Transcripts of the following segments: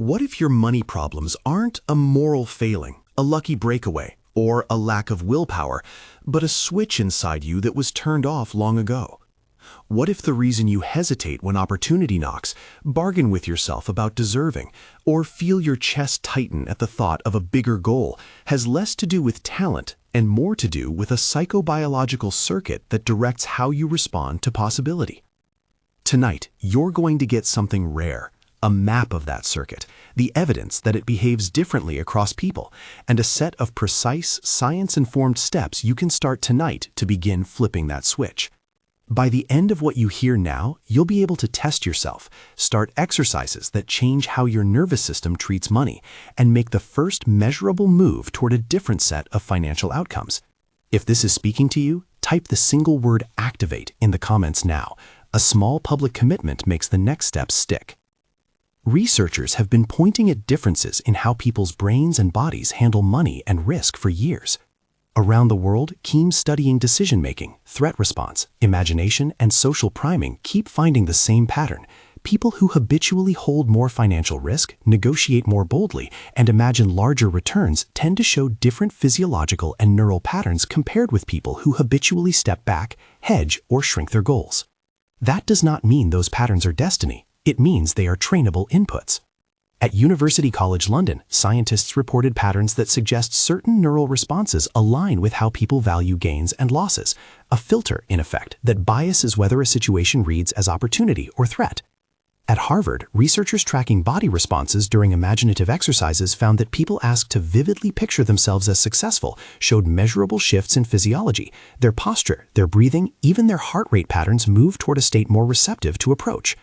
What if your money problems aren't a moral failing, a lucky breakaway, or a lack of willpower, but a switch inside you that was turned off long ago? What if the reason you hesitate when opportunity knocks, bargain with yourself about deserving, or feel your chest tighten at the thought of a bigger goal has less to do with talent and more to do with a psychobiological circuit that directs how you respond to possibility? Tonight, you're going to get something rare, a map of that circuit, the evidence that it behaves differently across people, and a set of precise, science-informed steps you can start tonight to begin flipping that switch. By the end of what you hear now, you'll be able to test yourself, start exercises that change how your nervous system treats money, and make the first measurable move toward a different set of financial outcomes. If this is speaking to you, type the single word "activate" in the comments now. A small public commitment makes the next steps stick. Researchers have been pointing at differences in how people's brains and bodies handle money and risk for years. Around the world, teams studying decision-making, threat response, imagination, and social priming keep finding the same pattern. People who habitually hold more financial risk, negotiate more boldly, and imagine larger returns tend to show different physiological and neural patterns compared with people who habitually step back, hedge, or shrink their goals. That does not mean those patterns are destiny. It means they are trainable inputs. At University College London, scientists reported patterns that suggest certain neural responses align with how people value gains and losses, a filter, in effect, that biases whether a situation reads as opportunity or threat. At Harvard, researchers tracking body responses during imaginative exercises found that people asked to vividly picture themselves as successful showed measurable shifts in physiology. Their posture, their breathing, even their heart rate patterns moved toward a state more receptive to approach.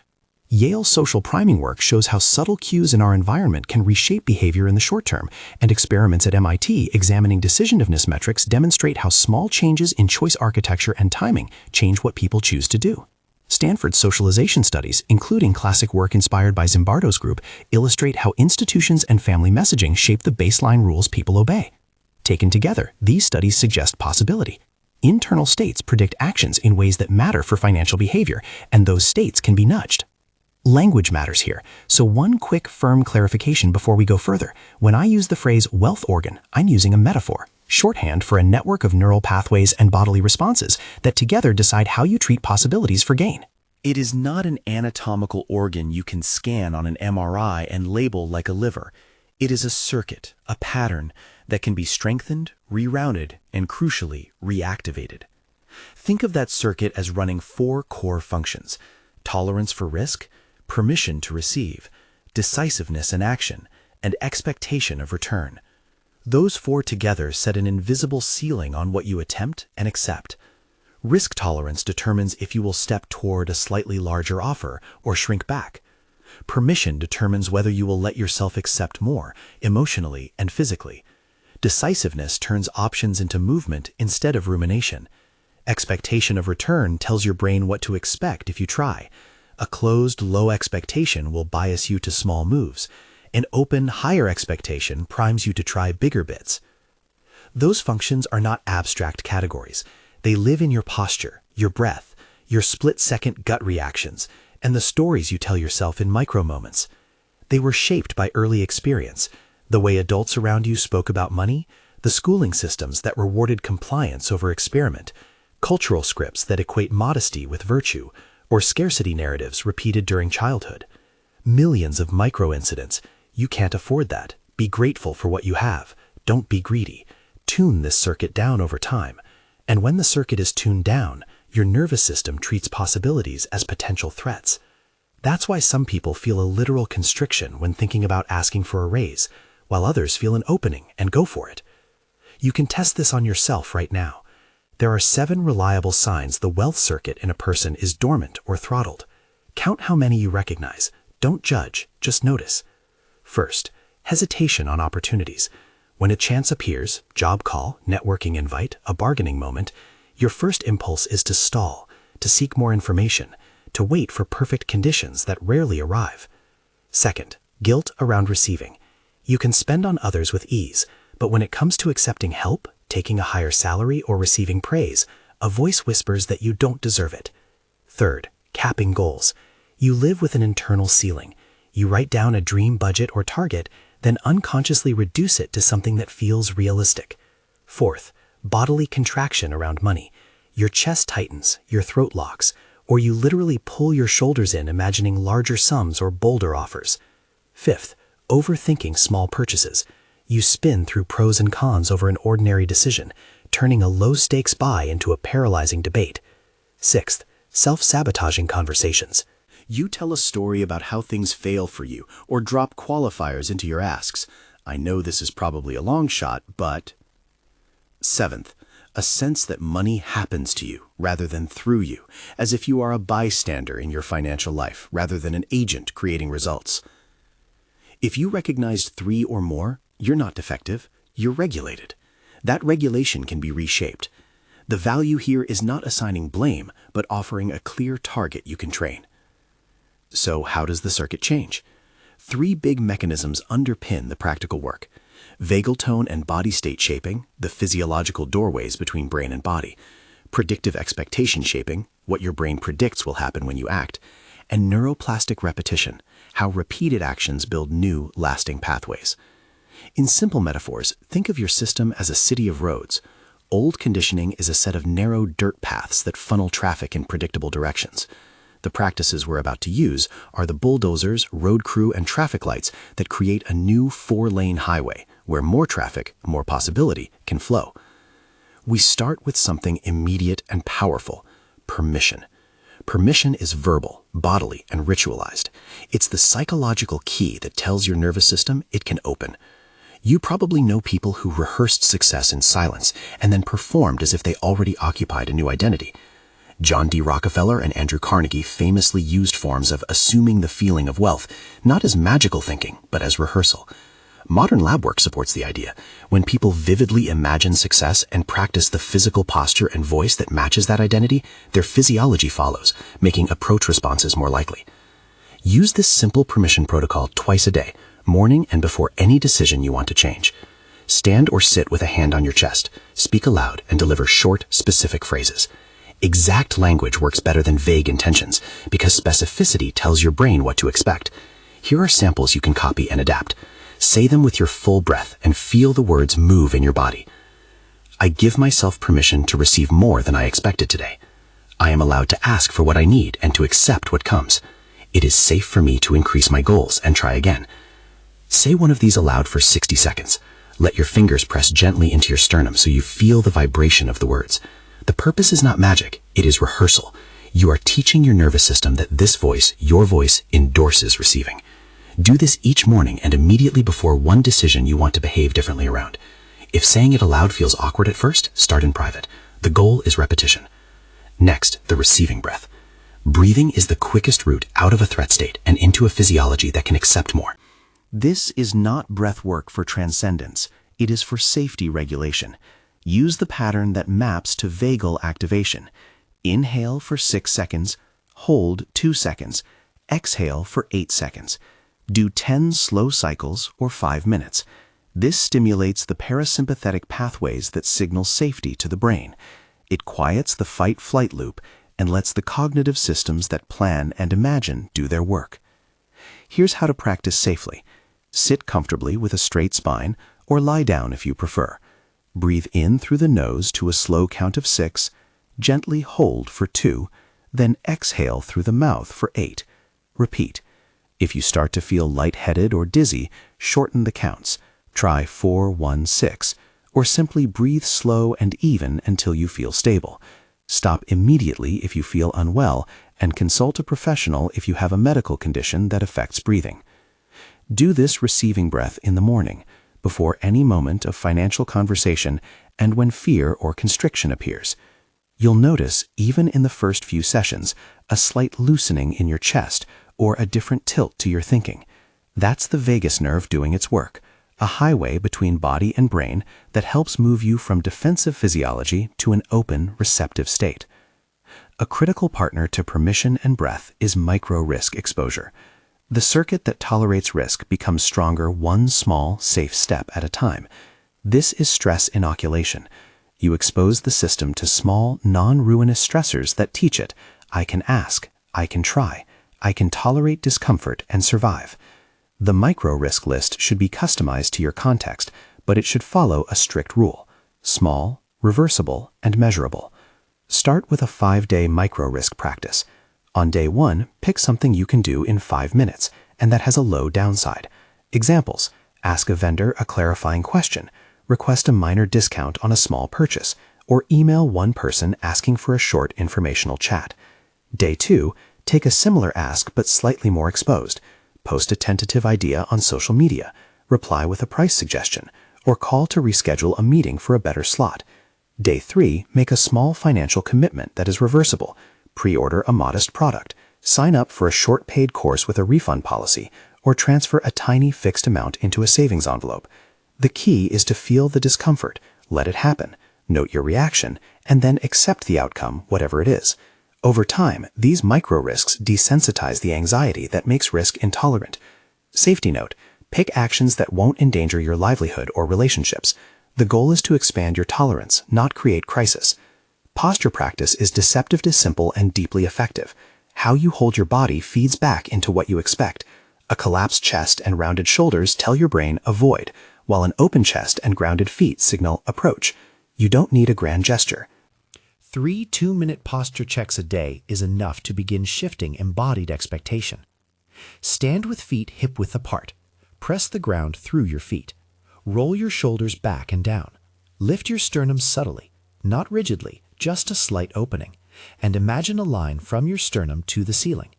Yale's social priming work shows how subtle cues in our environment can reshape behavior in the short term, and experiments at MIT examining decisiveness metrics demonstrate how small changes in choice architecture and timing change what people choose to do. Stanford's socialization studies, including classic work inspired by Zimbardo's group, illustrate how institutions and family messaging shape the baseline rules people obey. Taken together, these studies suggest possibility. Internal states predict actions in ways that matter for financial behavior, and those states can be nudged. Language matters here, so one quick, firm clarification before we go further. When I use the phrase wealth organ, I'm using a metaphor, shorthand for a network of neural pathways and bodily responses that together decide how you treat possibilities for gain. It is not an anatomical organ you can scan on an MRI and label like a liver. It is a circuit, a pattern that can be strengthened, rerouted, and crucially, reactivated. Think of that circuit as running 4 core functions: tolerance for risk, permission to receive, decisiveness in action, and expectation of return. Those 4 together set an invisible ceiling on what you attempt and accept. Risk tolerance determines if you will step toward a slightly larger offer or shrink back. Permission determines whether you will let yourself accept more, emotionally and physically. Decisiveness turns options into movement instead of rumination. Expectation of return tells your brain what to expect if you try. A closed, low expectation will bias you to small moves. An open, higher expectation primes you to try bigger bits. Those functions are not abstract categories. They live in your posture, your breath, your split-second gut reactions, and the stories you tell yourself in micro-moments. They were shaped by early experience, the way adults around you spoke about money, the schooling systems that rewarded compliance over experiment, cultural scripts that equate modesty with virtue, or scarcity narratives repeated during childhood. Millions of micro-incidents. You can't afford that. Be grateful for what you have. Don't be greedy. Tune this circuit down over time. And when the circuit is tuned down, your nervous system treats possibilities as potential threats. That's why some people feel a literal constriction when thinking about asking for a raise, while others feel an opening and go for it. You can test this on yourself right now. There are 7 reliable signs the wealth circuit in a person is dormant or throttled. Count how many you recognize. Don't judge, just notice. First, hesitation on opportunities. When a chance appears, job call, networking invite, a bargaining moment, your first impulse is to stall, to seek more information, to wait for perfect conditions that rarely arrive. Second, guilt around receiving. You can spend on others with ease, but when it comes to accepting help, taking a higher salary, or receiving praise, a voice whispers that you don't deserve it. Third, capping goals. You live with an internal ceiling. You write down a dream budget or target, then unconsciously reduce it to something that feels realistic. Fourth, bodily contraction around money. Your chest tightens, your throat locks, or you literally pull your shoulders in imagining larger sums or bolder offers. Fifth, overthinking small purchases. You spin through pros and cons over an ordinary decision, turning a low-stakes buy into a paralyzing debate. Sixth, self-sabotaging conversations. You tell a story about how things fail for you or drop qualifiers into your asks. I know this is probably a long shot, but... Seventh, a sense that money happens to you rather than through you, as if you are a bystander in your financial life rather than an agent creating results. If you recognized 3 or more, you're not defective, you're regulated. That regulation can be reshaped. The value here is not assigning blame, but offering a clear target you can train. So how does the circuit change? 3 big mechanisms underpin the practical work. Vagal tone and body state shaping, the physiological doorways between brain and body. Predictive expectation shaping, what your brain predicts will happen when you act. And neuroplastic repetition, how repeated actions build new, lasting pathways. In simple metaphors, think of your system as a city of roads. Old conditioning is a set of narrow dirt paths that funnel traffic in predictable directions. The practices we're about to use are the bulldozers, road crew, and traffic lights that create a new 4-lane highway where more traffic, more possibility, can flow. We start with something immediate and powerful: permission. Permission is verbal, bodily, and ritualized. It's the psychological key that tells your nervous system it can open. You probably know people who rehearsed success in silence and then performed as if they already occupied a new identity. John D. Rockefeller and Andrew Carnegie famously used forms of assuming the feeling of wealth, not as magical thinking, but as rehearsal. Modern lab work supports the idea. When people vividly imagine success and practice the physical posture and voice that matches that identity, their physiology follows, making approach responses more likely. Use this simple permission protocol twice a day, morning and before any decision you want to change. Stand or sit with a hand on your chest, speak aloud, and deliver short, specific phrases. Exact language works better than vague intentions because specificity tells your brain what to expect. Here are samples you can copy and adapt. Say them with your full breath and feel the words move in your body. I give myself permission to receive more than I expected today. I am allowed to ask for what I need and to accept what comes. It is safe for me to increase my goals and try again. Say one of these aloud for 60 seconds. Let your fingers press gently into your sternum so you feel the vibration of the words. The purpose is not magic, it is rehearsal. You are teaching your nervous system that this voice, your voice, endorses receiving. Do this each morning and immediately before one decision you want to behave differently around. If saying it aloud feels awkward at first, start in private. The goal is repetition. Next, the receiving breath. Breathing is the quickest route out of a threat state and into a physiology that can accept more. This is not breath work for transcendence. It is for safety regulation. Use the pattern that maps to vagal activation. Inhale for 6 seconds, hold 2 seconds, exhale for 8 seconds. Do 10 slow cycles or 5 minutes. This stimulates the parasympathetic pathways that signal safety to the brain. It quiets the fight-flight loop and lets the cognitive systems that plan and imagine do their work. Here's how to practice safely. Sit comfortably with a straight spine or lie down if you prefer. Breathe in through the nose to a slow count of 6, gently hold for 2, then exhale through the mouth for 8. Repeat. If you start to feel lightheaded or dizzy, shorten the counts. Try 4, 1, 6, or simply breathe slow and even until you feel stable. Stop immediately if you feel unwell and consult a professional if you have a medical condition that affects breathing. Do this receiving breath in the morning, before any moment of financial conversation, and when fear or constriction appears. You'll notice, even in the first few sessions, a slight loosening in your chest or a different tilt to your thinking. That's the vagus nerve doing its work, a highway between body and brain that helps move you from defensive physiology to an open, receptive state. A critical partner to permission and breath is micro-risk exposure. The circuit that tolerates risk becomes stronger one small, safe step at a time. This is stress inoculation. You expose the system to small, non-ruinous stressors that teach it, I can ask, I can try, I can tolerate discomfort and survive. The micro-risk list should be customized to your context, but it should follow a strict rule: small, reversible, and measurable. Start with a 5-day micro-risk practice. On day 1, pick something you can do in 5 minutes and that has a low downside. Examples: ask a vendor a clarifying question, request a minor discount on a small purchase, or email one person asking for a short informational chat. Day 2, take a similar ask but slightly more exposed. Post a tentative idea on social media, reply with a price suggestion, or call to reschedule a meeting for a better slot. Day 3, make a small financial commitment that is reversible. Pre-order a modest product, sign up for a short paid course with a refund policy, or transfer a tiny fixed amount into a savings envelope. The key is to feel the discomfort, let it happen, note your reaction, and then accept the outcome, whatever it is. Over time, these micro-risks desensitize the anxiety that makes risk intolerant. Safety note: pick actions that won't endanger your livelihood or relationships. The goal is to expand your tolerance, not create crisis. Posture practice is deceptively simple and deeply effective. How you hold your body feeds back into what you expect. A collapsed chest and rounded shoulders tell your brain avoid, while an open chest and grounded feet signal approach. You don't need a grand gesture. 3 2-minute posture checks a day is enough to begin shifting embodied expectation. Stand with feet hip-width apart. Press the ground through your feet. Roll your shoulders back and down. Lift your sternum subtly, not rigidly, just a slight opening, and imagine a line from your sternum to the ceiling.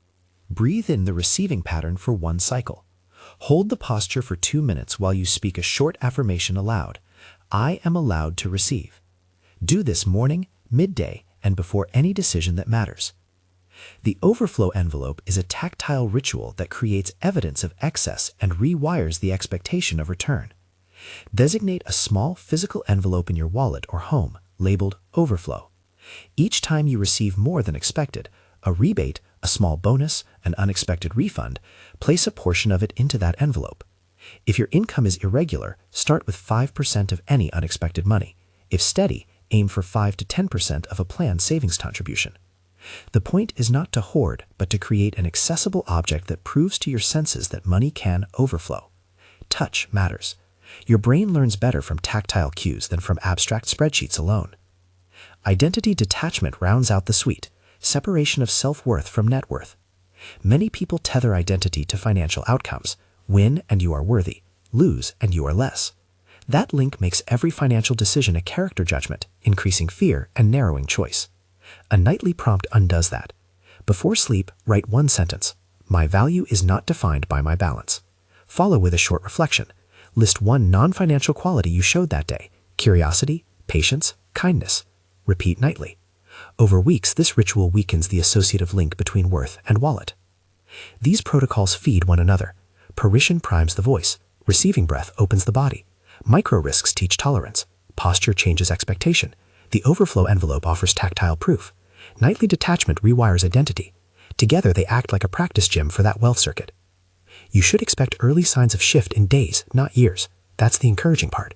Breathe in the receiving pattern for 1 cycle. Hold the posture for 2 minutes while you speak a short affirmation aloud. I am allowed to receive. Do this morning, midday, and before any decision that matters. The overflow envelope is a tactile ritual that creates evidence of excess and rewires the expectation of return. Designate a small physical envelope in your wallet or home, labeled overflow. Each time you receive more than expected, a rebate, a small bonus, an unexpected refund, place a portion of it into that envelope. If your income is irregular, start with 5% of any unexpected money. If steady, aim for 5 to 10% of a planned savings contribution. The point is not to hoard, but to create an accessible object that proves to your senses that money can overflow. Touch matters. Your brain learns better from tactile cues than from abstract spreadsheets alone. Identity detachment rounds out the suite, separation of self-worth from net worth. Many people tether identity to financial outcomes. Win and you are worthy, lose and you are less. That link makes every financial decision a character judgment, increasing fear and narrowing choice. A nightly prompt undoes that. Before sleep, write 1 sentence. My value is not defined by my balance. Follow with a short reflection. List 1 non-financial quality you showed that day: curiosity, patience, kindness. Repeat nightly. Over weeks, this ritual weakens the associative link between worth and wallet. These protocols feed one another. Parition primes the voice. Receiving breath opens the body. Micro-risks teach tolerance. Posture changes expectation. The overflow envelope offers tactile proof. Nightly detachment rewires identity. Together, they act like a practice gym for that wealth circuit. You should expect early signs of shift in days, not years. That's the encouraging part.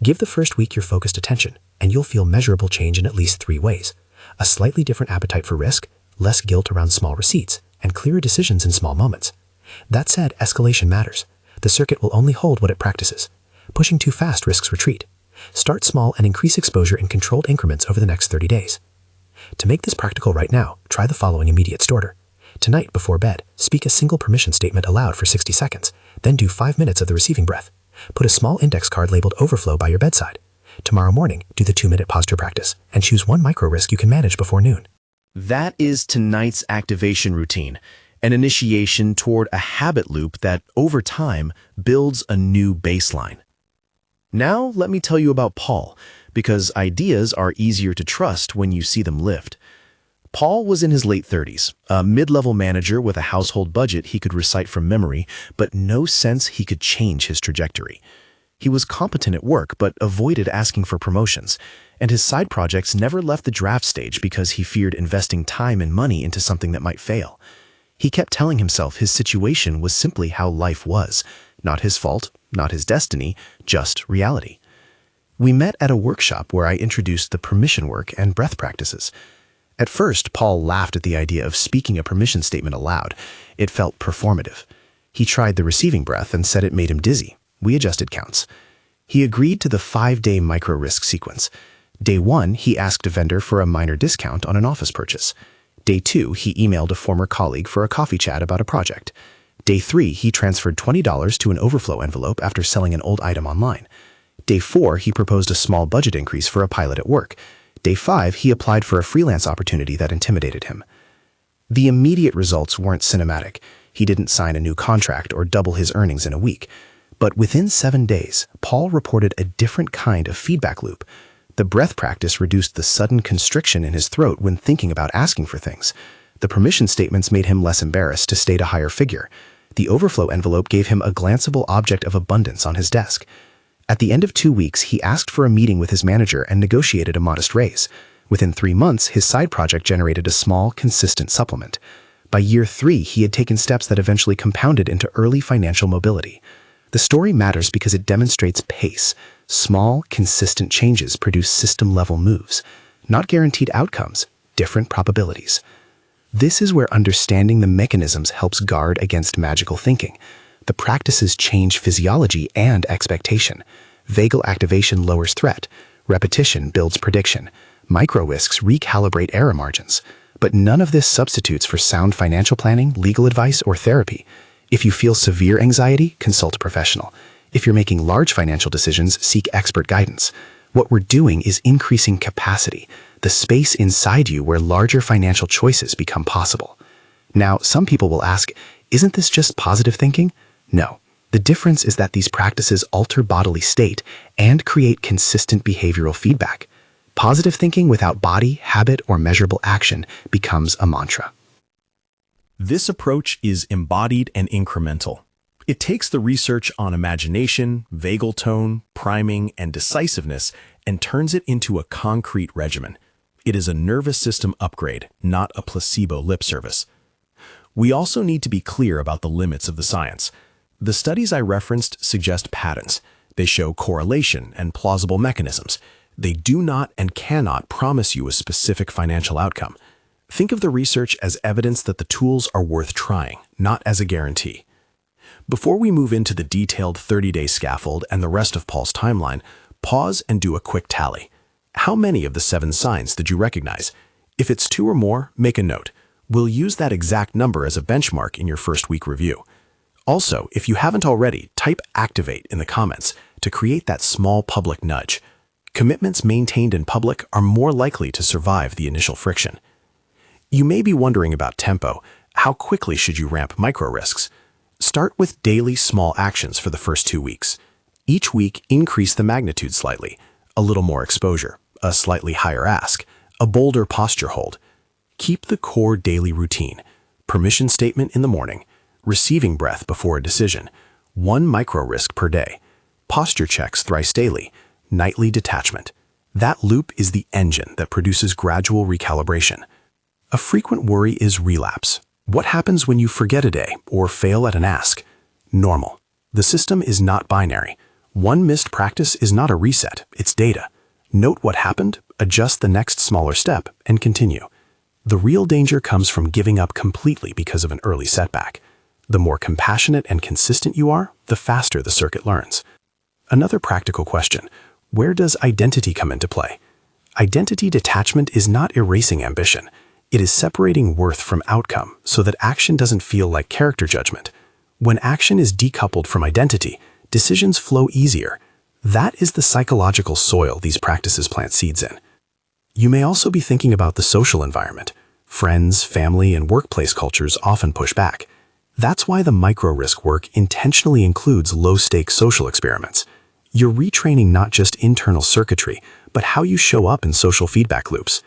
Give the first week your focused attention, and you'll feel measurable change in at least 3 ways. A slightly different appetite for risk, less guilt around small receipts, and clearer decisions in small moments. That said, escalation matters. The circuit will only hold what it practices. Pushing too fast risks retreat. Start small and increase exposure in controlled increments over the next 30 days. To make this practical right now, try the following immediate starter. Tonight, before bed, speak a single permission statement aloud for 60 seconds, then do 5 minutes of the receiving breath. Put a small index card labeled overflow by your bedside. Tomorrow morning, do the 2-minute posture practice, and choose 1 micro-risk you can manage before noon. That is tonight's activation routine, an initiation toward a habit loop that, over time, builds a new baseline. Now, let me tell you about Paul, because ideas are easier to trust when you see them lived. Paul was in his late 30s, a mid-level manager with a household budget he could recite from memory, but no sense he could change his trajectory. He was competent at work, but avoided asking for promotions, and his side projects never left the draft stage because he feared investing time and money into something that might fail. He kept telling himself his situation was simply how life was, not his fault, not his destiny, just reality. We met at a workshop where I introduced the permission work and breath practices. At first, Paul laughed at the idea of speaking a permission statement aloud. It felt performative. He tried the receiving breath and said it made him dizzy. We adjusted counts. He agreed to the 5-day micro-risk sequence. Day 1, he asked a vendor for a minor discount on an office purchase. Day 2, he emailed a former colleague for a coffee chat about a project. Day 3, he transferred $20 to an overflow envelope after selling an old item online. Day 4, he proposed a small budget increase for a pilot at work. Day 5, he applied for a freelance opportunity that intimidated him. The immediate results weren't cinematic. He didn't sign a new contract or double his earnings in a week. But within 7 days, Paul reported a different kind of feedback loop. The breath practice reduced the sudden constriction in his throat when thinking about asking for things. The permission statements made him less embarrassed to state a higher figure. The overflow envelope gave him a glanceable object of abundance on his desk. At the end of 2 weeks, he asked for a meeting with his manager and negotiated a modest raise. Within 3 months, his side project generated a small, consistent supplement. By year 3, he had taken steps that eventually compounded into early financial mobility. The story matters because it demonstrates pace. Small, consistent changes produce system-level moves. Not guaranteed outcomes, different probabilities. This is where understanding the mechanisms helps guard against magical thinking. The practices change physiology and expectation. Vagal activation lowers threat. Repetition builds prediction. Micro-risks recalibrate error margins. But none of this substitutes for sound financial planning, legal advice, or therapy. If you feel severe anxiety, consult a professional. If you're making large financial decisions, seek expert guidance. What we're doing is increasing capacity, the space inside you where larger financial choices become possible. Now, some people will ask, isn't this just positive thinking? No. The difference is that these practices alter bodily state and create consistent behavioral feedback. Positive thinking without body, habit, or measurable action becomes a mantra. This approach is embodied and incremental. It takes the research on imagination, vagal tone, priming, and decisiveness and turns it into a concrete regimen. It is a nervous system upgrade, not a placebo lip service. We also need to be clear about the limits of the science. The studies I referenced suggest patterns. They show correlation and plausible mechanisms. They do not and cannot promise you a specific financial outcome. Think of the research as evidence that the tools are worth trying, not as a guarantee. Before we move into the detailed 30-day scaffold and the rest of Paul's timeline, pause and do a quick tally. How many of the 7 signs did you recognize? If it's 2 or more, make a note. We'll use that exact number as a benchmark in your first week review. Also, if you haven't already, type activate in the comments to create that small public nudge. Commitments maintained in public are more likely to survive the initial friction. You may be wondering about tempo. How quickly should you ramp micro-risks? Start with daily small actions for the first 2 weeks. Each week, increase the magnitude slightly. A little more exposure, a slightly higher ask, a bolder posture hold. Keep the core daily routine. Permission statement in the morning. Receiving breath before a decision. 1 micro-risk per day. Posture checks thrice daily. Nightly detachment. That loop is the engine that produces gradual recalibration. A frequent worry is relapse. What happens when you forget a day or fail at an ask? Normal. The system is not binary. One missed practice is not a reset, it's data. Note what happened, adjust the next smaller step, and continue. The real danger comes from giving up completely because of an early setback. The more compassionate and consistent you are, the faster the circuit learns. Another practical question: where does identity come into play? Identity detachment is not erasing ambition. It is separating worth from outcome so that action doesn't feel like character judgment. When action is decoupled from identity, decisions flow easier. That is the psychological soil these practices plant seeds in. You may also be thinking about the social environment. Friends, family, and workplace cultures often push back. That's why the micro-risk work intentionally includes low-stakes social experiments. You're retraining not just internal circuitry, but how you show up in social feedback loops.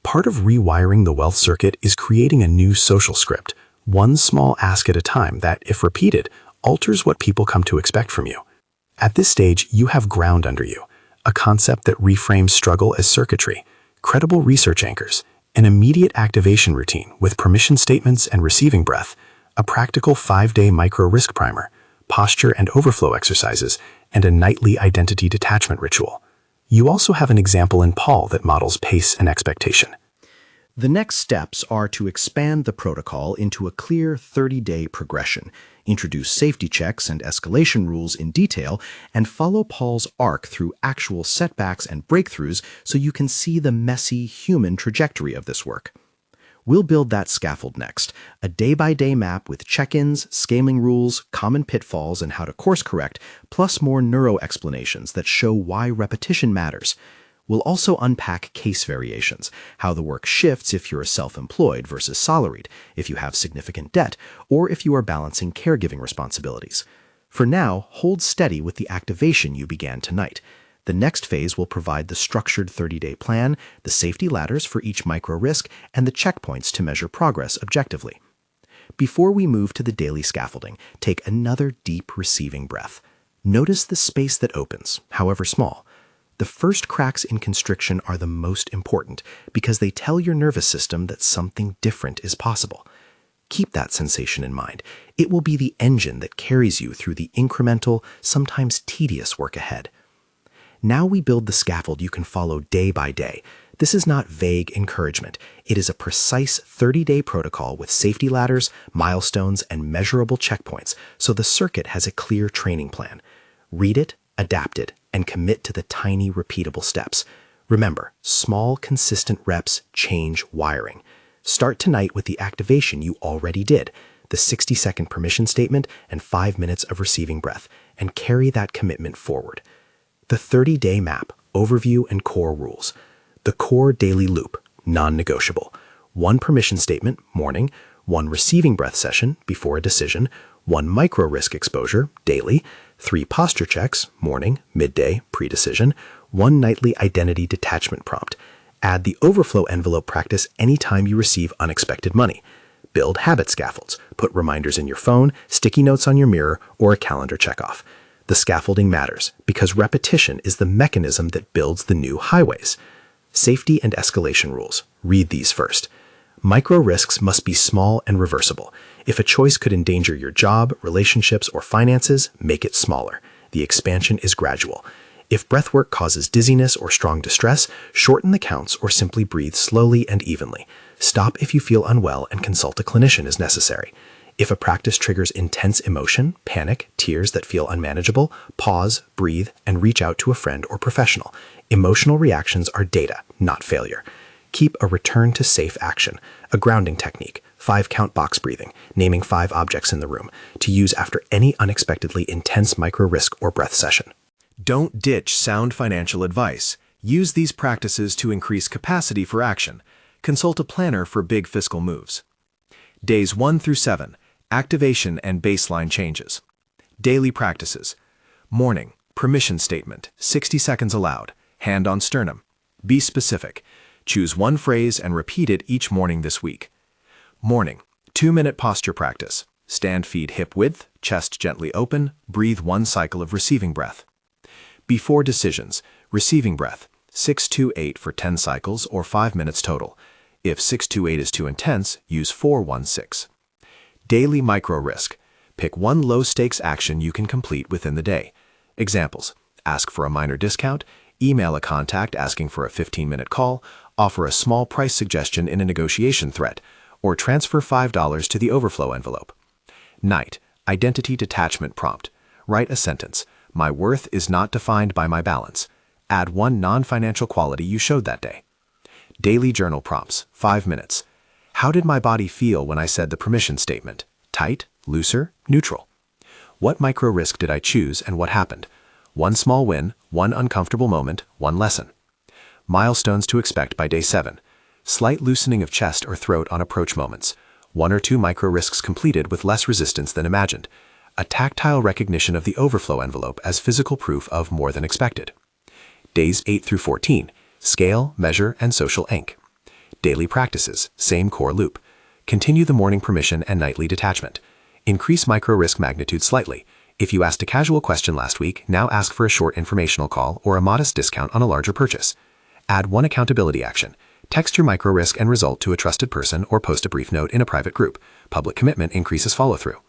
Part of rewiring the wealth circuit is creating a new social script, one small ask at a time that, if repeated, alters what people come to expect from you. At this stage, you have ground under you, a concept that reframes struggle as circuitry, credible research anchors, an immediate activation routine with permission statements and receiving breath, a practical 5-day micro-risk primer, posture and overflow exercises, and a nightly identity detachment ritual. You also have an example in Paul that models pace and expectation. The next steps are to expand the protocol into a clear 30-day progression, introduce safety checks and escalation rules in detail, and follow Paul's arc through actual setbacks and breakthroughs so you can see the messy human trajectory of this work. We'll build that scaffold next, a day-by-day map with check-ins, scaling rules, common pitfalls, and how to course-correct, plus more neuro-explanations that show why repetition matters. We'll also unpack case variations, how the work shifts if you're self-employed versus salaried, if you have significant debt, or if you are balancing caregiving responsibilities. For now, hold steady with the activation you began tonight. The next phase will provide the structured 30-day plan, the safety ladders for each micro-risk, and the checkpoints to measure progress objectively. Before we move to the daily scaffolding, take another deep receiving breath. Notice the space that opens, however small. The first cracks in constriction are the most important because they tell your nervous system that something different is possible. Keep that sensation in mind. It will be the engine that carries you through the incremental, sometimes tedious work ahead. Now we build the scaffold you can follow day by day. This is not vague encouragement. It is a precise 30-day protocol with safety ladders, milestones, and measurable checkpoints, so the circuit has a clear training plan. Read it, adapt it, and commit to the tiny, repeatable steps. Remember, small, consistent reps change wiring. Start tonight with the activation you already did, the 60-second permission statement and 5 minutes of receiving breath, and carry that commitment forward. The 30-day map, overview, and core rules. The core daily loop, non-negotiable. 1 permission statement, morning, 1 receiving breath session, before a decision, 1 micro-risk exposure, daily, 3 posture checks, morning, midday, pre-decision, 1 nightly identity detachment prompt. Add the overflow envelope practice anytime you receive unexpected money. Build habit scaffolds. Put reminders in your phone, sticky notes on your mirror, or a calendar checkoff. The scaffolding matters because repetition is the mechanism that builds the new highways. Safety and escalation rules. Read these first. Micro risks must be small and reversible. If a choice could endanger your job, relationships, or finances, make it smaller. The expansion is gradual. If breathwork causes dizziness or strong distress, shorten the counts or simply breathe slowly and evenly. Stop if you feel unwell and consult a clinician as necessary. If a practice triggers intense emotion, panic, tears that feel unmanageable, pause, breathe, and reach out to a friend or professional. Emotional reactions are data, not failure. Keep a return to safe action, a grounding technique, 5-count box breathing, naming 5 objects in the room, to use after any unexpectedly intense micro-risk or breath session. Don't ditch sound financial advice. Use these practices to increase capacity for action. Consult a planner for big fiscal moves. Days 1 through 7, activation and baseline changes. Daily practices. Morning, permission statement, 60 seconds aloud, hand on sternum. Be specific. Choose 1 phrase and repeat it each morning this week. Morning, 2-minute posture practice. Stand feet hip width, chest gently open, breathe 1 cycle of receiving breath. Before decisions, receiving breath, 6-8 for 10 cycles or 5 minutes total. If 6-8 is too intense, use 4-1-6. Daily micro-risk. Pick 1 low-stakes action you can complete within the day. Examples: ask for a minor discount, email a contact asking for a 15-minute call, offer a small price suggestion in a negotiation thread, or transfer $5 to the overflow envelope. Night, identity detachment prompt. Write a sentence: my worth is not defined by my balance. Add 1 non-financial quality you showed that day. Daily journal prompts, 5 minutes. How did my body feel when I said the permission statement? Tight, looser, neutral? What micro-risk did I choose and what happened? 1 small win, 1 uncomfortable moment, 1 lesson. Milestones to expect by day 7. Slight loosening of chest or throat on approach moments. 1 or 2 micro-risks completed with less resistance than imagined. A tactile recognition of the overflow envelope as physical proof of more than expected. Days 8 through 14. Scale, measure, and social ink. Daily practices, same core loop. Continue the morning permission and nightly detachment. Increase micro-risk magnitude slightly. If you asked a casual question last week, now ask for a short informational call or a modest discount on a larger purchase. Add 1 accountability action. Text your micro-risk and result to a trusted person or post a brief note in a private group. Public commitment increases follow-through.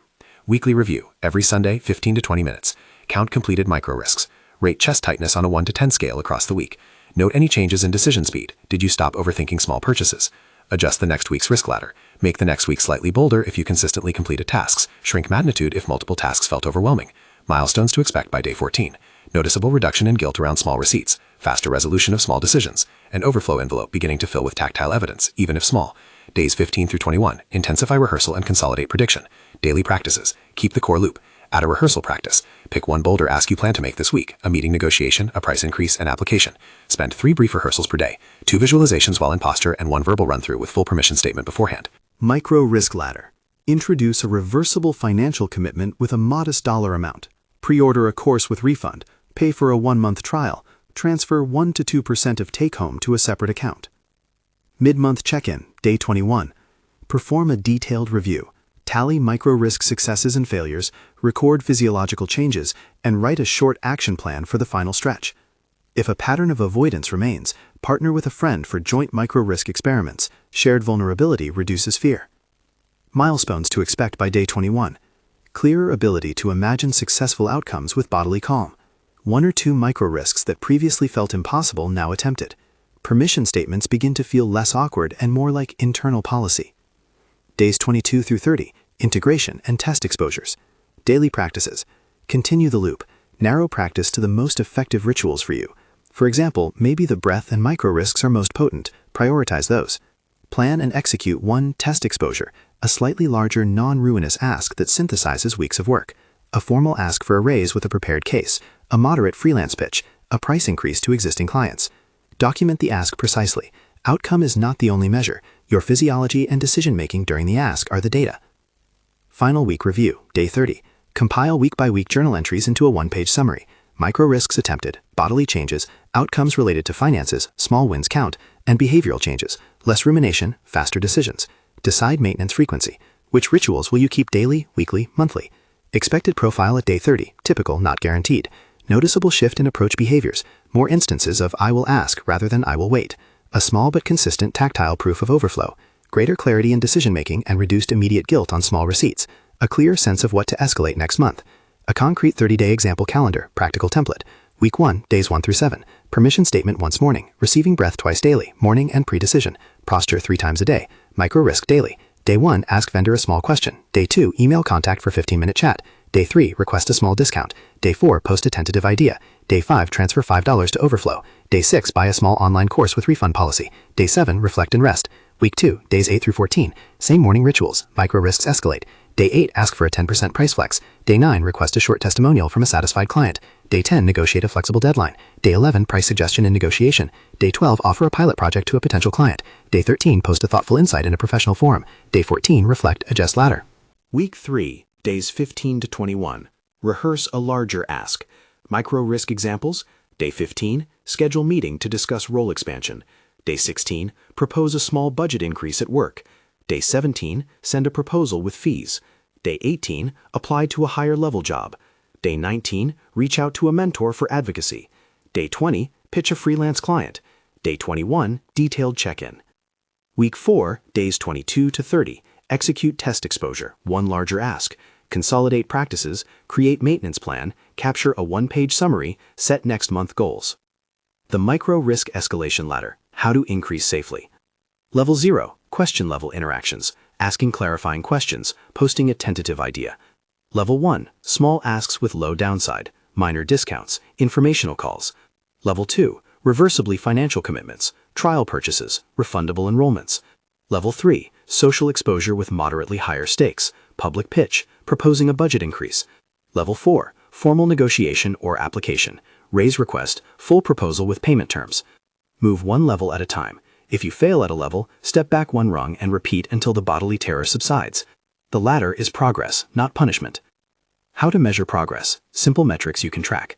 Weekly review, every Sunday, 15 to 20 minutes. Count completed micro-risks. Rate chest tightness on a 1 to 10 scale across the week. Note any changes in decision speed. Did you stop overthinking small purchases? Adjust the next week's risk ladder. Make the next week slightly bolder if you consistently completed tasks. Shrink magnitude if multiple tasks felt overwhelming. Milestones to expect by day 14. Noticeable reduction in guilt around small receipts. Faster resolution of small decisions. An overflow envelope beginning to fill with tactile evidence, even if small. Days 15 through 21. Intensify rehearsal and consolidate prediction. Daily practices. Keep the core loop. Add a rehearsal practice. Pick one bolder ask you plan to make this week, a meeting negotiation, a price increase, and application. Spend 3 brief rehearsals per day, 2 visualizations while in posture, and 1 verbal run-through with full permission statement beforehand. Micro risk ladder. Introduce a reversible financial commitment with a modest dollar amount. Pre-order a course with refund. Pay for a 1-month trial. Transfer 1 to 2% of take-home to a separate account. Mid-month check-in, day 21. Perform a detailed review. Tally micro-risk successes and failures, record physiological changes, and write a short action plan for the final stretch. If a pattern of avoidance remains, partner with a friend for joint micro-risk experiments. Shared vulnerability reduces fear. Milestones to expect by day 21. Clearer ability to imagine successful outcomes with bodily calm. 1 or 2 micro-risks that previously felt impossible now attempted. Permission statements begin to feel less awkward and more like internal policy. Days 22 through 30. Integration and test exposures. Daily practices. Continue the loop. Narrow practice to the most effective rituals for you. For example, maybe the breath and micro-risks are most potent. Prioritize those. Plan and execute 1 test exposure, a slightly larger non-ruinous ask that synthesizes weeks of work. A formal ask for a raise with a prepared case. A moderate freelance pitch. A price increase to existing clients. Document the ask precisely. Outcome is not the only measure. Your physiology and decision-making during the ask are the data. Final week review, day 30. Compile week-by-week journal entries into a 1-page summary. Micro-risks attempted, bodily changes, outcomes related to finances, small wins count, and behavioral changes. Less rumination, faster decisions. Decide maintenance frequency. Which rituals will you keep daily, weekly, monthly? Expected profile at day 30, typical, not guaranteed. Noticeable shift in approach behaviors. More instances of I will ask rather than I will wait. A small but consistent tactile proof of overflow. Greater clarity in decision-making and reduced immediate guilt on small receipts. A clear sense of what to escalate next month. A concrete 30-day example calendar, practical template. Week 1, days 1 through 7. Permission statement once morning. Receiving breath twice daily, morning and pre-decision. Posture 3 times a day. Micro-risk daily. Day 1, ask vendor a small question. Day 2, email contact for 15-minute chat. Day 3, request a small discount. Day 4, post a tentative idea. Day 5, transfer $5 to overflow. Day 6, buy a small online course with refund policy. Day 7, reflect and rest. Week 2, days 8 through 14. Same morning rituals. Micro-risks escalate. Day 8, ask for a 10% price flex. Day 9, request a short testimonial from a satisfied client. Day 10, negotiate a flexible deadline. Day 11, price suggestion and negotiation. Day 12, offer a pilot project to a potential client. Day 13, post a thoughtful insight in a professional forum. Day 14, reflect, adjust ladder. Week 3, days 15 to 21. Rehearse a larger ask. Micro-risk examples. Day 15, schedule meeting to discuss role expansion. Day 16, propose a small budget increase at work. Day 17, send a proposal with fees. Day 18, apply to a higher level job. Day 19, reach out to a mentor for advocacy. Day 20, pitch a freelance client. Day 21, detailed check-in. Week 4, days 22 to 30. Execute test exposure, 1 larger ask. Consolidate practices, create maintenance plan, capture a 1-page summary, set next month goals. The micro-risk escalation ladder, how to increase safely. Level 0, question level interactions, asking clarifying questions, posting a tentative idea. Level 1, small asks with low downside, minor discounts, informational calls. Level 2, reversibly financial commitments, trial purchases, refundable enrollments. Level 3, social exposure with moderately higher stakes, public pitch, proposing a budget increase. Level 4, formal negotiation or application, raise request, full proposal with payment terms. Move 1 level at a time. If you fail at a level, step back 1 rung and repeat until the bodily terror subsides. The ladder is progress, not punishment. How to measure progress, simple metrics you can track.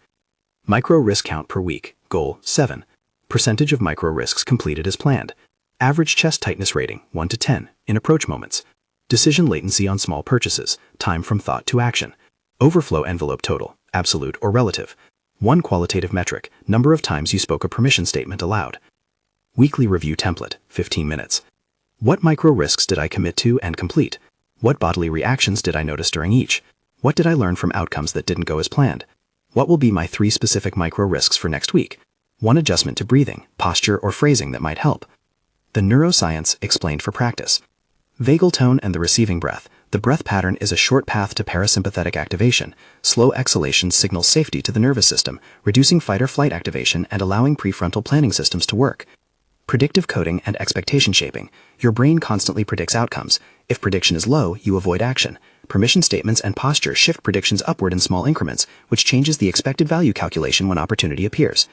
Micro-risk count per week, goal 7. Percentage of micro-risks completed as planned. Average chest tightness rating, 1 to 10, in approach moments. Decision latency on small purchases, time from thought to action. Overflow envelope total, absolute or relative. 1 qualitative metric, number of times you spoke a permission statement aloud. Weekly review template, 15 minutes. What micro-risks did I commit to and complete? What bodily reactions did I notice during each? What did I learn from outcomes that didn't go as planned? What will be my 3 specific micro-risks for next week? 1 adjustment to breathing, posture, or phrasing that might help. The neuroscience explained for practice. Vagal tone and the receiving breath. The breath pattern is a short path to parasympathetic activation. Slow exhalations signal safety to the nervous system, reducing fight or flight activation and allowing prefrontal planning systems to work. Predictive coding and expectation shaping. Your brain constantly predicts outcomes. If prediction is low, you avoid action. Permission statements and posture shift predictions upward in small increments, which changes the expected value calculation when opportunity appears.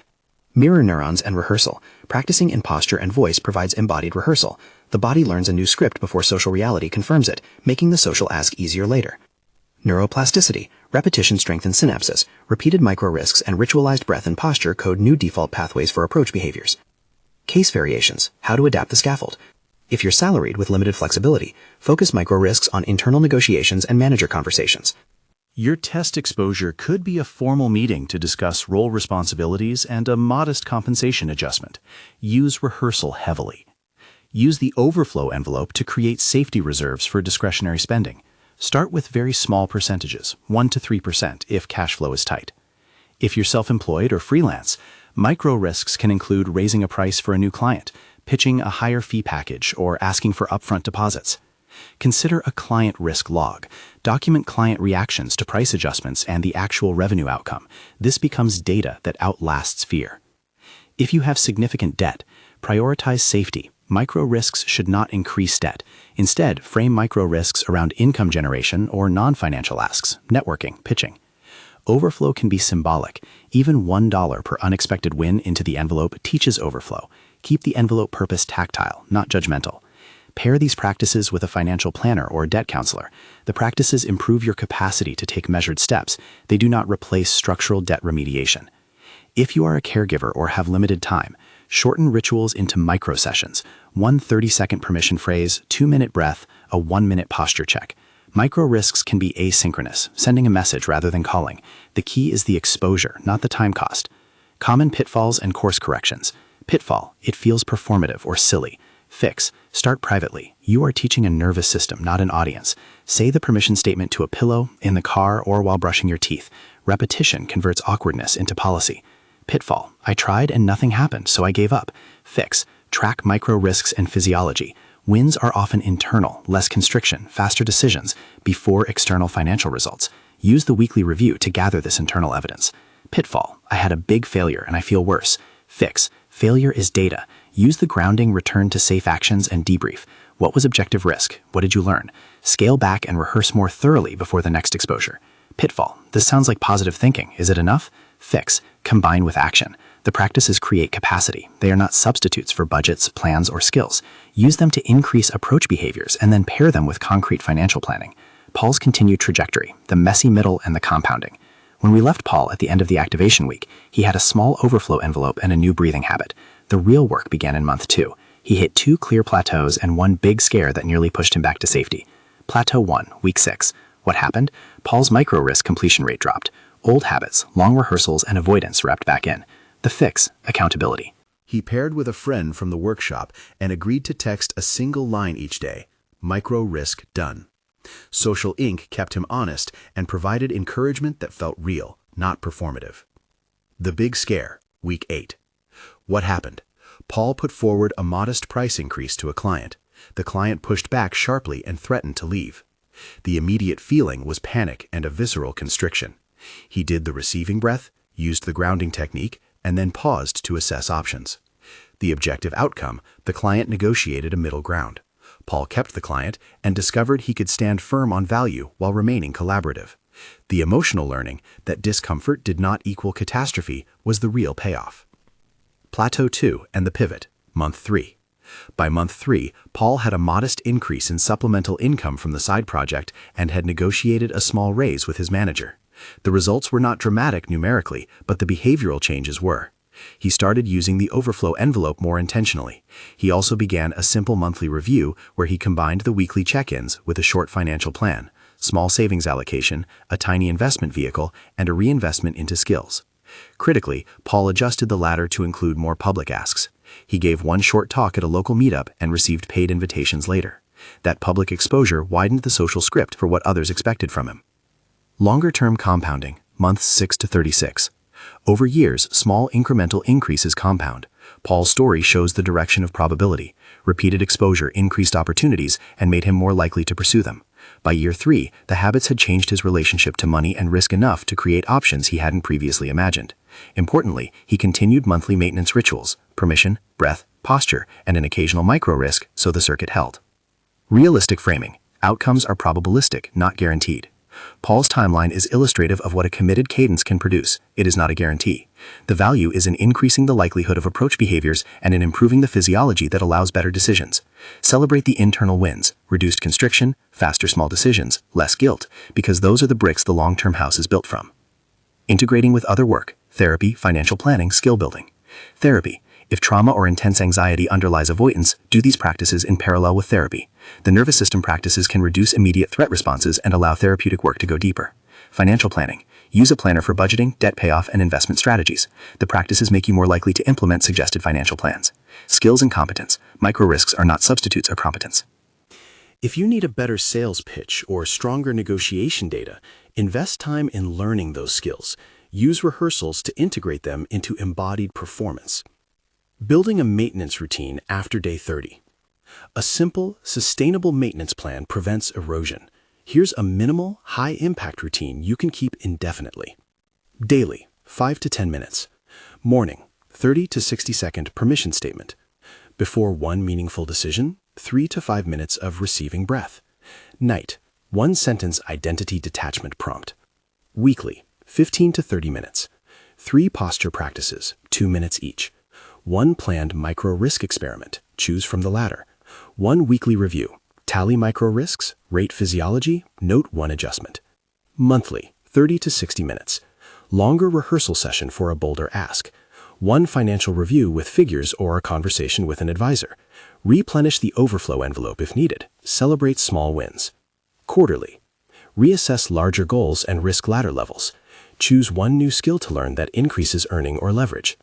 Mirror neurons and rehearsal. Practicing in posture and voice provides embodied rehearsal. The body learns a new script before social reality confirms it, making the social ask easier later. Neuroplasticity. Repetition strengthens synapses. Repeated micro-risks and ritualized breath and posture code new default pathways for approach behaviors. Case variations. How to adapt the scaffold. If you're salaried with limited flexibility, focus micro-risks on internal negotiations and manager conversations. Your test exposure could be a formal meeting to discuss role responsibilities and a modest compensation adjustment. Use rehearsal heavily. Use the overflow envelope to create safety reserves for discretionary spending. Start with very small percentages, 1 to 3% if cash flow is tight. If you're self-employed or freelance, micro risks can include raising a price for a new client, pitching a higher fee package, or asking for upfront deposits. Consider a client risk log. Document client reactions to price adjustments and the actual revenue outcome. This becomes data that outlasts fear. If you have significant debt, prioritize safety. Micro risks should not increase debt. Instead, frame micro risks around income generation or non-financial asks, networking, pitching. Overflow can be symbolic. Even $1 per unexpected win into the envelope teaches overflow. Keep the envelope purpose tactile, not judgmental. Pair these practices with a financial planner or debt counselor. The practices improve your capacity to take measured steps. They do not replace structural debt remediation. If you are a caregiver or have limited time, shorten rituals into micro sessions. 1 30-second permission phrase, 2-minute breath, a 1-minute posture check. Micro risks can be asynchronous, sending a message rather than calling. The key is the exposure, not the time cost. Common pitfalls and course corrections. Pitfall, it feels performative or silly. Fix, start privately. You are teaching a nervous system, not an audience. Say the permission statement to a pillow, in the car, or while brushing your teeth. Repetition converts awkwardness into policy. Pitfall, I tried and nothing happened, so I gave up. Fix, track micro risks and physiology. Wins are often internal, less constriction, faster decisions, before external financial results. Use the weekly review to gather this internal evidence. Pitfall, I had a big failure and I feel worse. Fix, failure is data. Use the grounding, return to safe actions, and debrief. What was objective risk? What did you learn? Scale back and rehearse more thoroughly before the next exposure. Pitfall, this sounds like positive thinking. Is it enough? Fix, combine with action. The practices create capacity. They are not substitutes for budgets, plans, or skills. Use them to increase approach behaviors and then pair them with concrete financial planning. Paul's continued trajectory, the messy middle and the compounding. When we left Paul at the end of the activation week, he had a small overflow envelope and a new breathing habit. The real work began in month 2. He hit 2 clear plateaus and 1 big scare that nearly pushed him back to safety. Plateau 1, week 6. What happened? Paul's micro-risk completion rate dropped. Old habits, long rehearsals, and avoidance wrapped back in. The fix, accountability. He paired with a friend from the workshop and agreed to text a single line each day. Micro risk done. Social Inc. kept him honest and provided encouragement that felt real, not performative. The big scare, week 8. What happened? Paul put forward a modest price increase to a client. The client pushed back sharply and threatened to leave. The immediate feeling was panic and a visceral constriction. He did the receiving breath, used the grounding technique, and then paused to assess options. The objective outcome, the client negotiated a middle ground. Paul kept the client and discovered he could stand firm on value while remaining collaborative. The emotional learning that discomfort did not equal catastrophe was the real payoff. Plateau 2 and the pivot, month 3. By month 3, Paul had a modest increase in supplemental income from the side project and had negotiated a small raise with his manager. The results were not dramatic numerically, but the behavioral changes were. He started using the overflow envelope more intentionally. He also began a simple monthly review where he combined the weekly check-ins with a short financial plan, small savings allocation, a tiny investment vehicle, and a reinvestment into skills. Critically, Paul adjusted the latter to include more public asks. He gave 1 short talk at a local meetup and received paid invitations later. That public exposure widened the social script for what others expected from him. Longer-term compounding, months 6 to 36. Over years, small incremental increases compound. Paul's story shows the direction of probability. Repeated exposure increased opportunities and made him more likely to pursue them. By year 3, the habits had changed his relationship to money and risk enough to create options he hadn't previously imagined. Importantly, he continued monthly maintenance rituals, permission, breath, posture, and an occasional micro-risk, so the circuit held. Realistic framing. Outcomes are probabilistic, not guaranteed. Paul's timeline is illustrative of what a committed cadence can produce. It is not a guarantee. The value is in increasing the likelihood of approach behaviors and in improving the physiology that allows better decisions. Celebrate the internal wins, reduced constriction, faster small decisions, less guilt, because those are the bricks the long-term house is built from. Integrating with other work, therapy, financial planning, skill building. Therapy. If trauma or intense anxiety underlies avoidance, do these practices in parallel with therapy. The nervous system practices can reduce immediate threat responses and allow therapeutic work to go deeper. Financial planning. Use a planner for budgeting, debt payoff, and investment strategies. The practices make you more likely to implement suggested financial plans. Skills and competence. Micro-risks are not substitutes of competence. If you need a better sales pitch or stronger negotiation data, invest time in learning those skills. Use rehearsals to integrate them into embodied performance. Building a maintenance routine after day 30. A simple, sustainable maintenance plan prevents erosion. Here's a minimal, high-impact routine you can keep indefinitely. Daily, 5 to 10 minutes. Morning, 30 to 60-second permission statement. Before one meaningful decision, 3 to 5 minutes of receiving breath. Night, 1-sentence identity detachment prompt. Weekly, 15 to 30 minutes. 3 posture practices, 2 minutes each. 1 planned micro-risk experiment, choose from the latter. 1 weekly review, tally micro-risks, rate physiology, note 1 adjustment. Monthly, 30 to 60 minutes. Longer rehearsal session for a bolder ask. 1 financial review with figures or a conversation with an advisor. Replenish the overflow envelope if needed. Celebrate small wins. Quarterly. Reassess larger goals and risk ladder levels. Choose 1 new skill to learn that increases earning or leverage.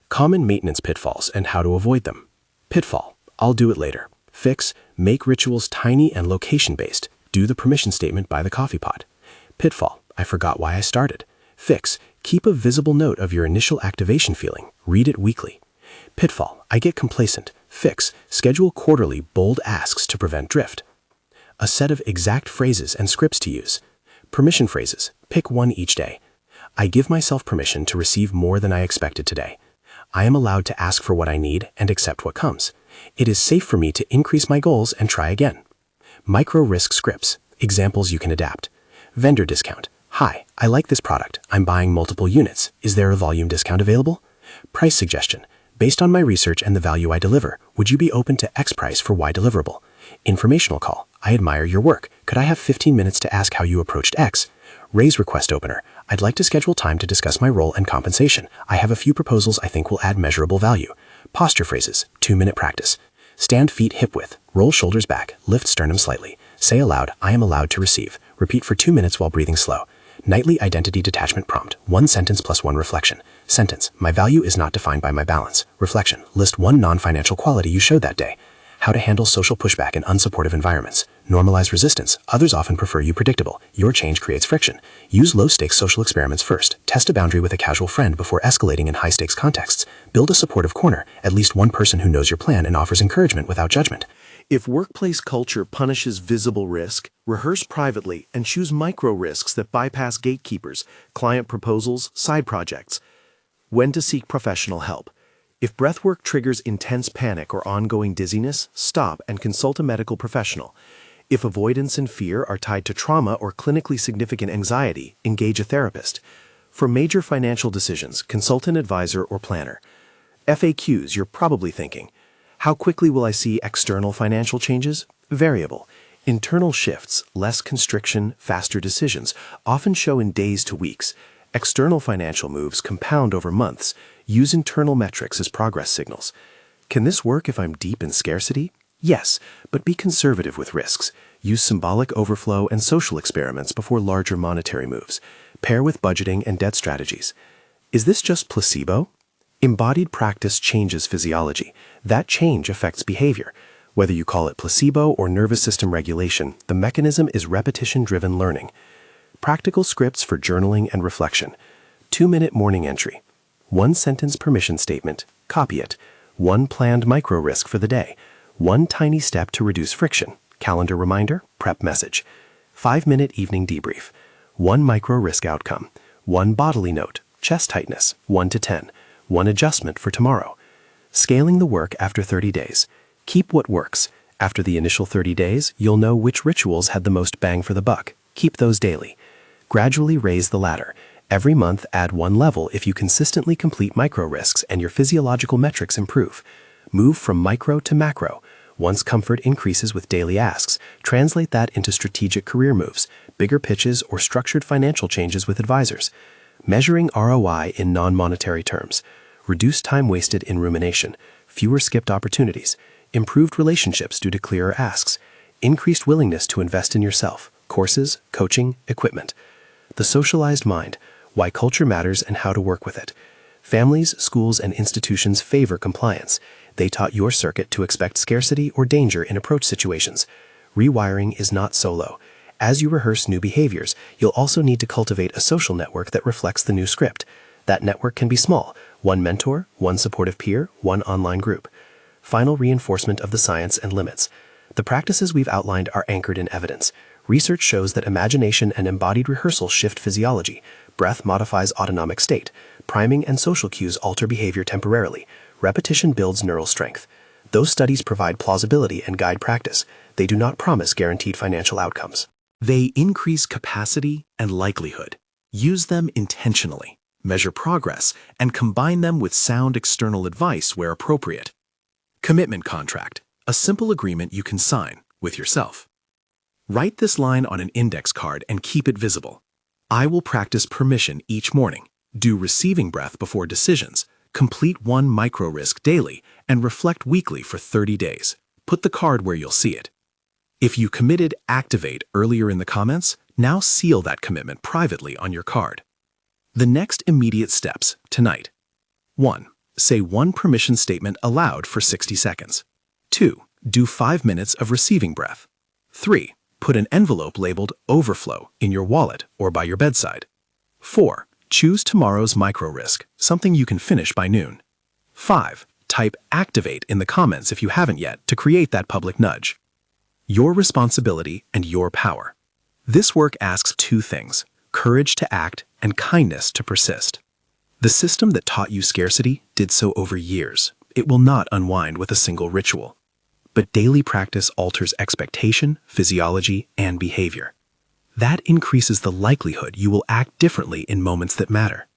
Common maintenance pitfalls and how to avoid them. Pitfall, I'll do it later. Fix, make rituals tiny and location-based. Do the permission statement by the coffee pot. Pitfall, I forgot why I started. Fix, keep a visible note of your initial activation feeling. Read it weekly. Pitfall, I get complacent. Fix, schedule quarterly bold asks to prevent drift. A set of exact phrases and scripts to use. Permission phrases, pick 1 each day. I give myself permission to receive more than I expected today. I am allowed to ask for what I need and accept what comes. It is safe for me to increase my goals and try again. Micro-risk scripts, examples you can adapt. Vendor discount. Hi, I like this product. I'm buying multiple units. Is there a volume discount available? Price suggestion. Based on my research and the value I deliver, would you be open to X price for Y deliverable? Informational call. I admire your work. Could I have 15 minutes to ask how you approached X? Raise request opener. I'd like to schedule time to discuss my role and compensation. I have a few proposals I think will add measurable value. Posture phrases, 2-minute practice. Stand feet hip width, roll shoulders back, lift sternum slightly. Say aloud, I am allowed to receive. Repeat for 2 minutes while breathing slow. Nightly identity detachment prompt, 1 sentence plus 1 reflection. Sentence, my value is not defined by my balance. Reflection, list 1 non-financial quality you showed that day. How to handle social pushback in unsupportive environments. Normalize resistance. Others often prefer you predictable. Your change creates friction. Use low-stakes social experiments first. Test a boundary with a casual friend before escalating in high-stakes contexts. Build a supportive corner. At least 1 person who knows your plan and offers encouragement without judgment. If workplace culture punishes visible risk, rehearse privately and choose micro-risks that bypass gatekeepers, client proposals, side projects. When to seek professional help. If breathwork triggers intense panic or ongoing dizziness, stop and consult a medical professional. If avoidance and fear are tied to trauma or clinically significant anxiety, engage a therapist. For major financial decisions, consult an advisor or planner. FAQs, you're probably thinking, how quickly will I see external financial changes? Variable. Internal shifts, less constriction, faster decisions, often show in days to weeks. External financial moves compound over months. Use internal metrics as progress signals. Can this work if I'm deep in scarcity? Yes, but be conservative with risks. Use symbolic overflow and social experiments before larger monetary moves. Pair with budgeting and debt strategies. Is this just placebo? Embodied practice changes physiology. That change affects behavior. Whether you call it placebo or nervous system regulation, the mechanism is repetition-driven learning. Practical scripts for journaling and reflection. 2-minute morning entry. 1 sentence permission statement, copy it. 1 planned micro risk for the day. 1 tiny step to reduce friction, calendar reminder, prep message. 5-minute evening debrief. 1 micro risk outcome. 1 bodily note, chest tightness, 1 to 10. 1 adjustment for tomorrow. Scaling the work after 30 days. Keep what works. After the initial 30 days, you'll know which rituals had the most bang for the buck. Keep those daily. Gradually raise the ladder. Every month, add 1 level if you consistently complete micro risks and your physiological metrics improve. Move from micro to macro. Once comfort increases with daily asks, translate that into strategic career moves, bigger pitches, or structured financial changes with advisors. Measuring ROI in non-monetary terms. Reduced time wasted in rumination. Fewer skipped opportunities. Improved relationships due to clearer asks. Increased willingness to invest in yourself. Courses, coaching, equipment. The socialized mind. Why culture matters and how to work with it. Families, schools, and institutions favor compliance. They taught your circuit to expect scarcity or danger in approach situations. Rewiring is not solo. As you rehearse new behaviors, you'll also need to cultivate a social network that reflects the new script. That network can be small: 1 mentor, 1 supportive peer, 1 online group. Final reinforcement of the science and limits. The practices we've outlined are anchored in evidence. Research shows that imagination and embodied rehearsal shift physiology. Breath modifies autonomic state. Priming and social cues alter behavior temporarily. Repetition builds neural strength. Those studies provide plausibility and guide practice. They do not promise guaranteed financial outcomes. They increase capacity and likelihood. Use them intentionally. Measure progress, and combine them with sound external advice where appropriate. Commitment contract, a simple agreement you can sign with yourself. Write this line on an index card and keep it visible. I will practice permission each morning, do receiving breath before decisions, complete 1 micro risk daily, and reflect weekly for 30 days. Put the card where you'll see it. If you committed activate earlier in the comments, now seal that commitment privately on your card. The next immediate steps tonight. 1. Say 1 permission statement aloud for 60 seconds. 2. Do 5 minutes of receiving breath. 3. Put an envelope labeled overflow in your wallet or by your bedside. 4. Choose tomorrow's micro risk, something you can finish by noon. 5. Type activate in the comments if you haven't yet to create that public nudge. Your responsibility and your power. This work asks 2 things: courage to act and kindness to persist. The system that taught you scarcity did so over years. It will not unwind with a single ritual. But daily practice alters expectation, physiology, and behavior. That increases the likelihood you will act differently in moments that matter.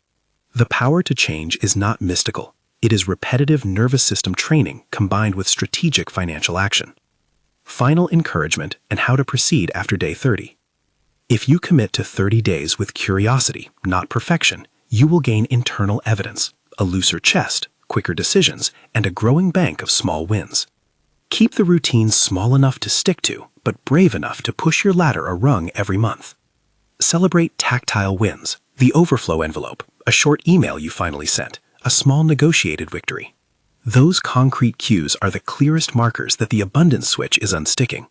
The power to change is not mystical. It is repetitive nervous system training combined with strategic financial action. Final encouragement and how to proceed after day 30. If you commit to 30 days with curiosity, not perfection, you will gain internal evidence, a looser chest, quicker decisions, and a growing bank of small wins. Keep the routine small enough to stick to, but brave enough to push your ladder a rung every month. Celebrate tactile wins, the overflow envelope, a short email you finally sent, a small negotiated victory. Those concrete cues are the clearest markers that the abundance switch is unsticking.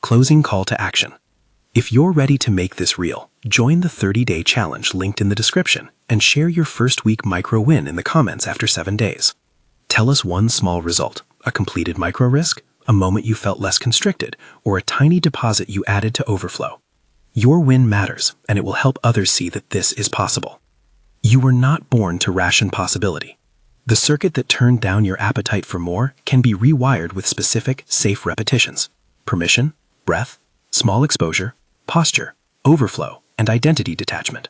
Closing call to action. If you're ready to make this real, join the 30-day challenge linked in the description and share your first week micro win in the comments after 7 days. Tell us 1 small result, a completed micro risk, a moment you felt less constricted, or a tiny deposit you added to overflow. Your win matters, and it will help others see that this is possible. You were not born to ration possibility. The circuit that turned down your appetite for more can be rewired with specific, safe repetitions: permission, breath, small exposure, posture, overflow, and identity detachment.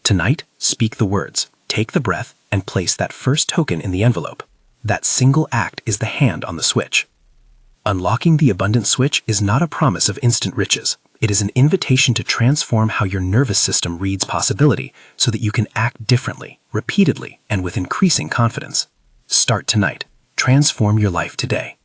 Tonight, speak the words, take the breath, and place that first token in the envelope. That single act is the hand on the switch. Unlocking the abundance switch is not a promise of instant riches. It is an invitation to transform how your nervous system reads possibility so that you can act differently, repeatedly, and with increasing confidence. Start tonight. Transform your life today.